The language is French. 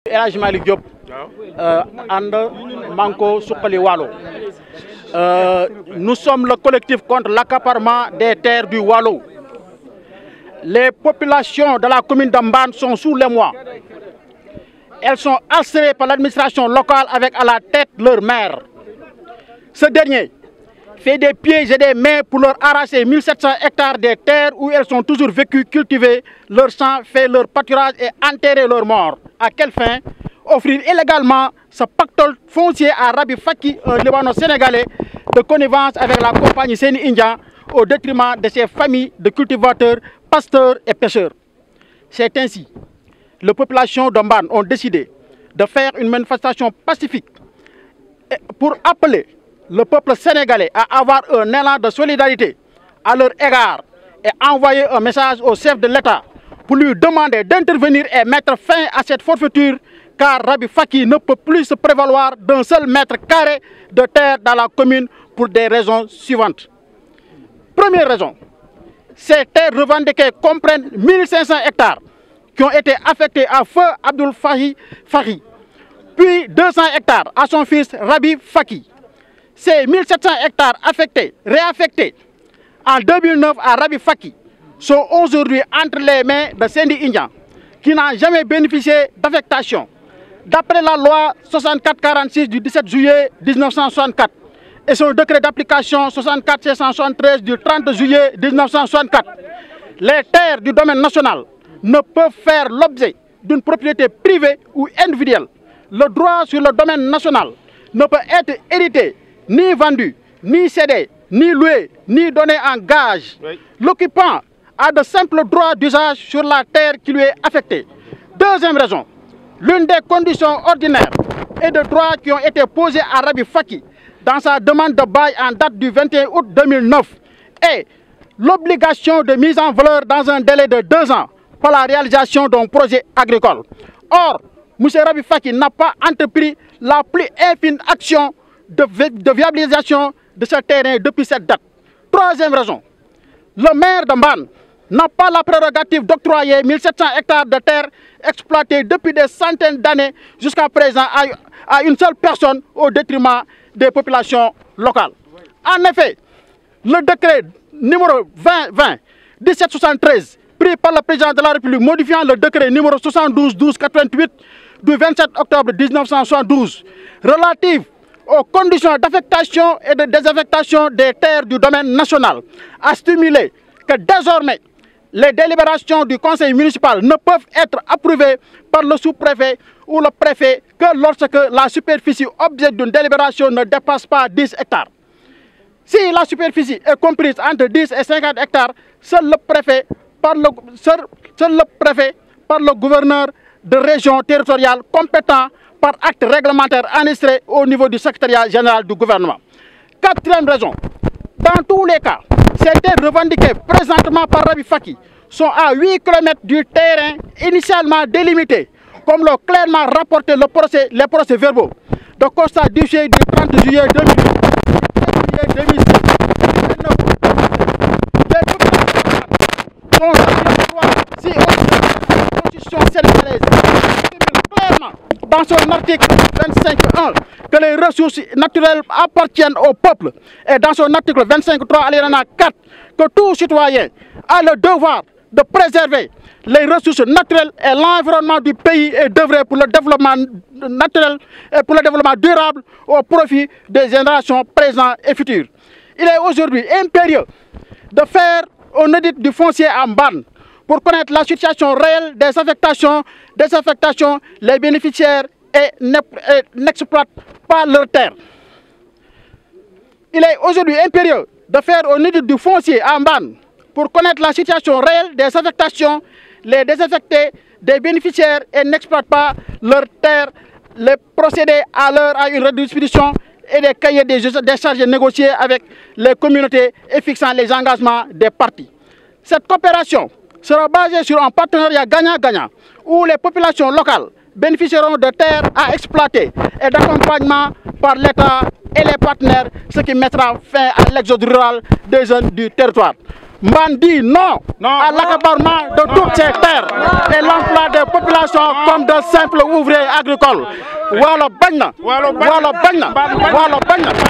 El Hadji Malick Diop ànd Manko Suxali Waalo. Nous sommes le collectif contre l'accaparement des terres du Waalo. Les populations de la commune de Mbane sont sous l'émoi. Elles sont harcelées par l'administration locale avec à la tête leur maire. Ce dernier fait des pieds et des mains pour leur arracher 1700 hectares de terres où elles sont toujours vécues, cultiver leur champ, faire leur pâturage et enterrer leurs morts. À quelle fin? Offrir illégalement ce pactole foncier à Rabi Faki, un Libano-Sénégalais, de connivence avec la compagnie Seni India au détriment de ses familles de cultivateurs, pasteurs et pêcheurs. C'est ainsi que les populations de Mbane ont décidé de faire une manifestation pacifique pour appeler le peuple sénégalais à avoir un élan de solidarité à leur égard et envoyer un message au chef de l'État pour lui demander d'intervenir et mettre fin à cette forfaiture, car Rabi Faki ne peut plus se prévaloir d'un seul mètre carré de terre dans la commune pour des raisons suivantes. Première raison, ces terres revendiquées comprennent 1500 hectares qui ont été affectés à feu Abdoul Fahi, puis 200 hectares à son fils Rabi Faki. Ces 1700 hectares affectés, réaffectés en 2009 à Rabi Faki, sont aujourd'hui entre les mains de Seni India, qui n'a jamais bénéficié d'affectation. D'après la loi 6446 du 17 juillet 1964 et son décret d'application 64-673 du 30 juillet 1964, les terres du domaine national ne peuvent faire l'objet d'une propriété privée ou individuelle. Le droit sur le domaine national ne peut être hérité, ni vendu, ni cédé, ni loué, ni donné en gage. L'occupant a de simples droits d'usage sur la terre qui lui est affectée. Deuxième raison, l'une des conditions ordinaires et de droits qui ont été posées à Rabi Faki dans sa demande de bail en date du 21 août 2009 est l'obligation de mise en valeur dans un délai de 2 ans pour la réalisation d'un projet agricole. Or, M. Rabi Faki n'a pas entrepris la plus infime action de viabilisation de ce terrain depuis cette date. Troisième raison, le maire de Mbane n'a pas la prérogative d'octroyer 1700 hectares de terre exploités depuis des centaines d'années jusqu'à présent à une seule personne au détriment des populations locales. En effet, le décret numéro 2020-1773 pris par le président de la République modifiant le décret numéro 72-1288 du 27 octobre 1972 relatif aux conditions d'affectation et de désaffectation des terres du domaine national a stimulé que désormais les délibérations du conseil municipal ne peuvent être approuvées par le sous-préfet ou le préfet que lorsque la superficie objet d'une délibération ne dépasse pas 10 hectares. Si la superficie est comprise entre 10 et 50 hectares, seul le préfet, par le gouverneur de région territoriale compétent par acte réglementaire enregistré au niveau du secrétariat général du gouvernement. Quatrième raison, dans tous les cas, ces terres revendiquées présentement par Rabi Faki sont à 8 km du terrain initialement délimité, comme l'ont clairement rapporté les procès verbaux de constat du 30 juillet 2008 et juillet 2006. Les populations sont si la Constitution sénégalaise clairement dans son article 25.1 que les ressources naturelles appartiennent au peuple et dans son article 25.3 alinéa 4 que tout citoyen a le devoir de préserver les ressources naturelles et l'environnement du pays et d'œuvrer pour le développement naturel et pour le développement durable au profit des générations présentes et futures. Il est aujourd'hui impérieux de faire un audit du foncier à Mbane pour connaître la situation réelle des affectations, les bénéficiaires n'exploitent pas leurs terres. Il est aujourd'hui impérieux de faire un audit du foncier à Mbane pour connaître la situation réelle des affectations, les désaffectés, des bénéficiaires et n'exploitent pas leurs terres, les procéder à une redistribution et des cahiers des charges négociés avec les communautés et fixant les engagements des parties. Cette coopération sera basée sur un partenariat gagnant-gagnant où les populations locales bénéficieront de terres à exploiter et d'accompagnement par l'État et les partenaires, ce qui mettra fin à l'exode rural des jeunes du territoire. Mbane dit non à l'accaparement de toutes ces terres et l'emploi des populations comme de simples ouvriers agricoles. Voilà bagna.